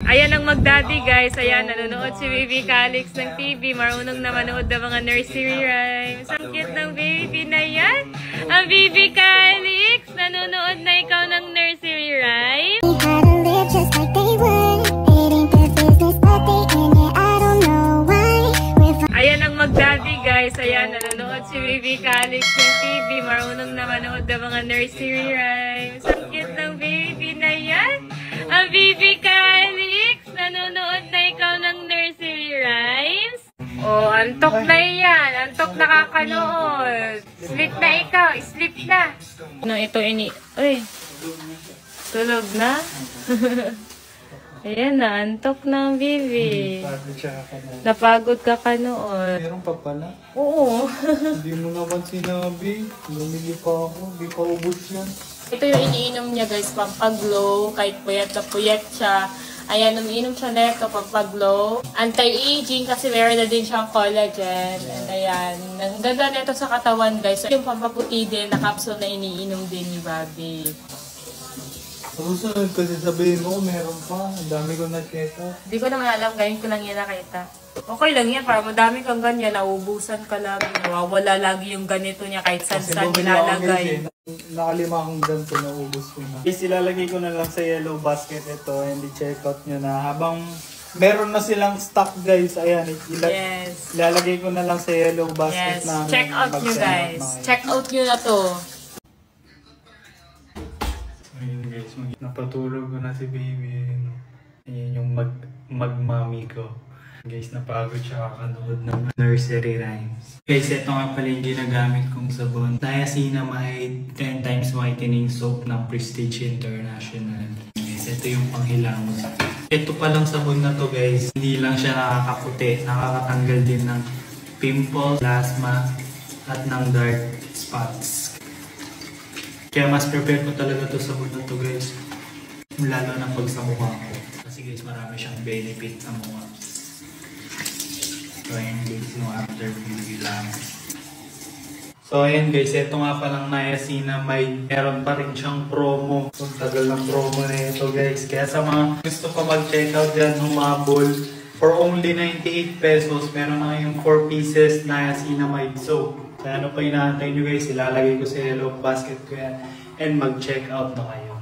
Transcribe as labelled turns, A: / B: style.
A: Ayan ang mag-daddy guys. Ayan, nanonood si Baby Calix ng TV. Marunong na manood ng mga nursery rhymes. Ang cute ng baby na yan. Ang Baby Calix, nanonood na ikaw ng nursery rhymes. Ayan ang mag-daddy guys. Ayan, nanonood si Baby Calix ng TV. Marunong na manood ng mga nursery rhymes. Ang cute ng baby na yan. Ang Baby Calix, nanonood na ikaw ng nursery rhymes. Oh, antok na yan. Antok nakakanood. Sleep na ikaw. Sleep na. Ano ito ini? Uy. Tulog na? Ayan na. Antok na ang baby. Napagod ka kanood.
B: Meron pa pala?
A: Oo.
B: Hindi mo naman sinabi. Lumili pa ako. Hindi pa ubos yan.
A: Ito yung iniinom niya guys, pampaglow, kahit puyat na puyat siya. Ayan, umiinom siya nito, pampaglow. Anti-aging kasi meron na din siyang collagen. And ayan, ang ganda nito sa katawan guys. Yung pampaputi din na capsule na iniinom din ni Bobby.
B: Susunod kasi sabihin mo, meron pa. Ang dami ko na-check out.
A: Hindi ko naman alam, ngayon ko lang yan nakita. Okay lang yan, para madami kang ganyan, nauubusan ka lagi. Nawawala lagi yung ganito niya kahit saan-saan nilalagay.
B: Nakalima akong ganito, naubos ko na. Guys, ilalagay ko na lang sa yellow basket ito and i-check out nyo na. Habang meron na silang stock guys, ayan,
A: yes.
B: Ilalagay ko na lang sa yellow basket na.
A: Check out nyo guys. Check out nyo na to.
B: Ayun guys, napatulog ko na si baby. Ayan yung mag-mommy ko. Guys, napagod siya kakanood ng nursery rhymes. Guys, ito nga pala yung ginagamit kong sabon. Niacinamide 10 times whitening soap ng Prestige International. Guys, ito yung panghilangon. Ito palang sabon na to guys, hindi lang siya nakakaputi. Nakakatanggal din ng pimple, plasma, at ng dark spots. Kaya mas prepare ko talaga to sabon na to guys. Lalo na pag sa mukha ko. Kasi guys, marami siyang benefit sa mukha. So ayan guys, no after beauty lang. So ayan guys, ito nga palang niacinamide. Meron pa rin siyang promo. So tagal ng promo na ito guys. Kaya sa mga gusto pa mag-check out dyan, humabol. For only 98 pesos, meron na kayong 4 pieces niacinamide soap. Kaya ano pa inaantay nyo guys, ilalagay ko sa yellow basket ko yan. And mag-check out na kayo.